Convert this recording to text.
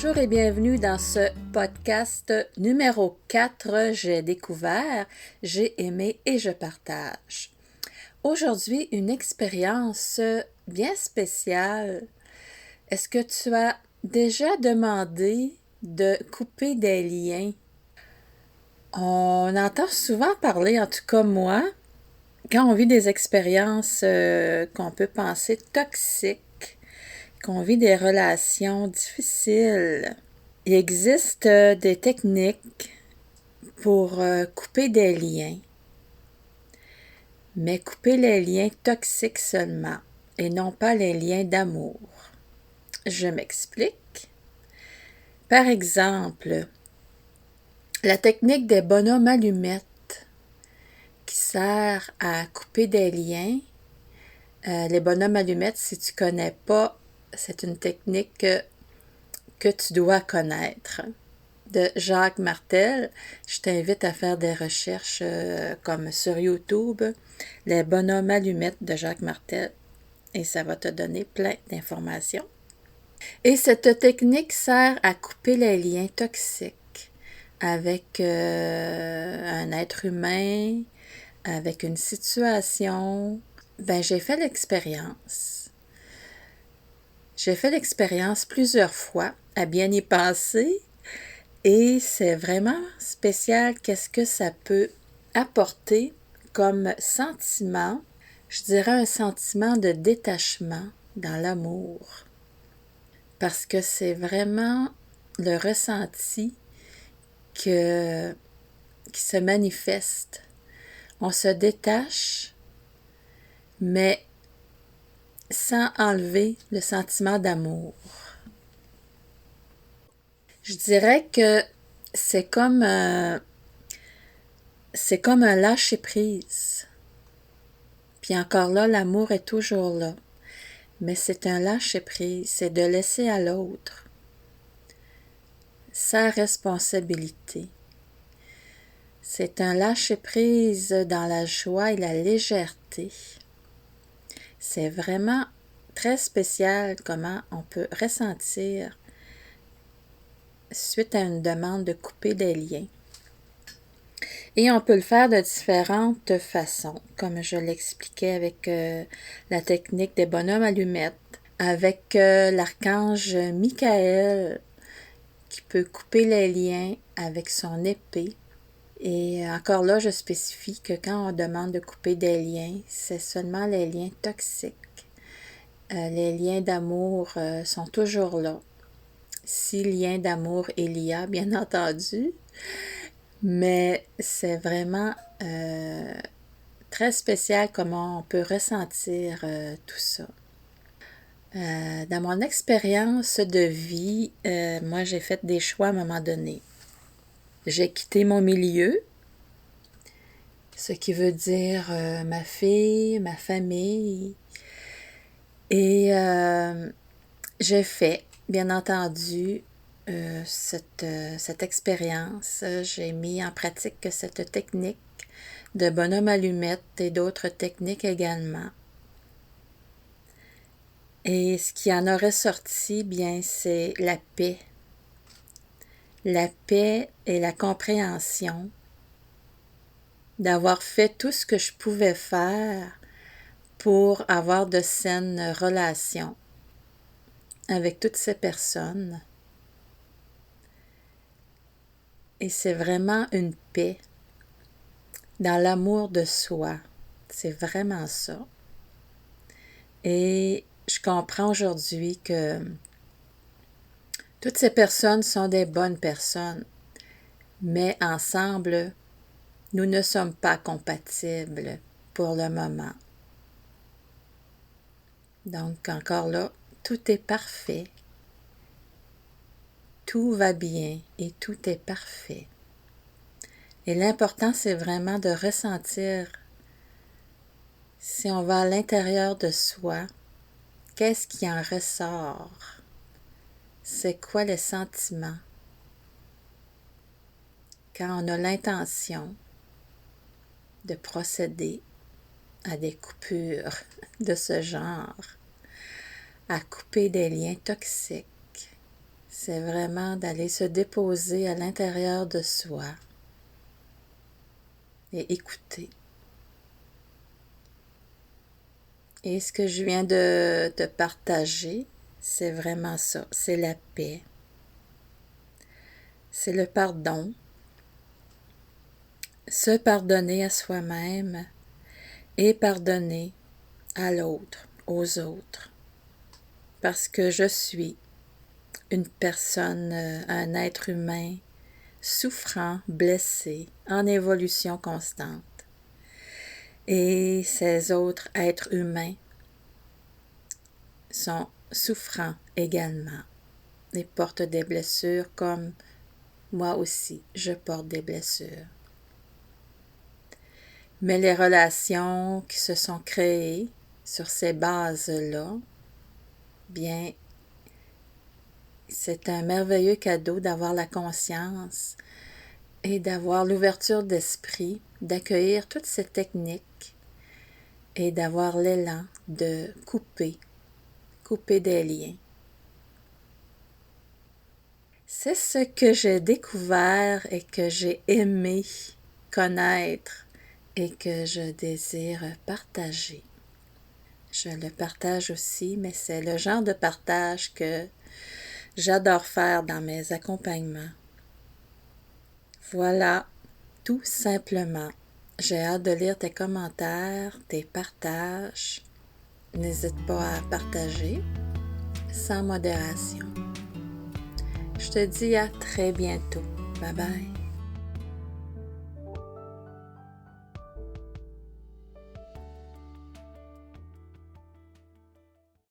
Bonjour et bienvenue dans ce podcast numéro 4. J'ai découvert, j'ai aimé et je partage. Aujourd'hui, une expérience bien spéciale. Est-ce que tu as déjà demandé de couper des liens? On entend souvent parler, en tout cas moi, quand on vit des expériences qu'on peut penser toxiques, qu'on vit des relations difficiles. Il existe des techniques pour couper des liens, mais couper les liens toxiques seulement et non pas les liens d'amour. Je m'explique. Par exemple, la technique des bonhommes allumettes qui sert à couper des liens. Les bonhommes allumettes, si tu ne connais pas, c'est une technique que tu dois connaître. De Jacques Martel. Je t'invite à faire des recherches comme sur YouTube, les bonhommes allumettes de Jacques Martel, et ça va te donner plein d'informations. Et cette technique sert à couper les liens toxiques avec un être humain, avec une situation. J'ai fait l'expérience. J'ai fait l'expérience plusieurs fois à bien y penser. Et c'est vraiment spécial qu'est-ce que ça peut apporter comme sentiment. Je dirais un sentiment de détachement dans l'amour. Parce que c'est vraiment le ressenti qui se manifeste. On se détache, mais sans enlever le sentiment d'amour. Je dirais que c'est comme un lâcher-prise. Puis encore là, l'amour est toujours là. Mais c'est un lâcher-prise, c'est de laisser à l'autre sa responsabilité. C'est un lâcher-prise dans la joie et la légèreté. C'est vraiment très spécial comment on peut ressentir suite à une demande de couper des liens. Et on peut le faire de différentes façons, comme je l'expliquais avec la technique des bonhommes allumettes, avec l'archange Michael qui peut couper les liens avec son épée. Et encore là, je spécifie que quand on demande de couper des liens, c'est seulement les liens toxiques. Les liens d'amour sont toujours là. Si lien d'amour il y a, bien entendu. Mais c'est vraiment très spécial comment on peut ressentir tout ça. Dans mon expérience de vie, moi j'ai fait des choix à un moment donné. J'ai quitté mon milieu, ce qui veut dire ma fille, ma famille. Et j'ai fait, bien entendu, cette expérience. J'ai mis en pratique cette technique de bonhomme allumette et d'autres techniques également. Et ce qui en a ressorti, bien, c'est la paix. La paix et la compréhension d'avoir fait tout ce que je pouvais faire pour avoir de saines relations avec toutes ces personnes. Et c'est vraiment une paix dans l'amour de soi. C'est vraiment ça. Et je comprends aujourd'hui que toutes ces personnes sont des bonnes personnes, mais ensemble, nous ne sommes pas compatibles pour le moment. Donc, encore là, tout est parfait. Tout va bien et tout est parfait. Et l'important, c'est vraiment de ressentir, si on va à l'intérieur de soi, qu'est-ce qui en ressort? C'est quoi le sentiment? Quand on a l'intention de procéder à des coupures de ce genre, à couper des liens toxiques, c'est vraiment d'aller se déposer à l'intérieur de soi et écouter. Et ce que je viens de te partager, c'est vraiment ça, c'est la paix, c'est le pardon, se pardonner à soi-même et pardonner à l'autre, aux autres, parce que je suis une personne, un être humain souffrant, blessé, en évolution constante. Et ces autres êtres humains sont souffrants également et portent des blessures comme moi aussi, je porte des blessures. Mais les relations qui se sont créées sur ces bases-là, bien, c'est un merveilleux cadeau d'avoir la conscience et d'avoir l'ouverture d'esprit, d'accueillir toutes ces techniques et d'avoir l'élan de couper des liens. C'est ce que j'ai découvert et que j'ai aimé connaître et que je désire partager. Je le partage aussi, mais c'est le genre de partage que j'adore faire dans mes accompagnements. Voilà, tout simplement. J'ai hâte de lire tes commentaires, tes partages. N'hésite pas à partager sans modération. Je te dis à très bientôt. Bye bye.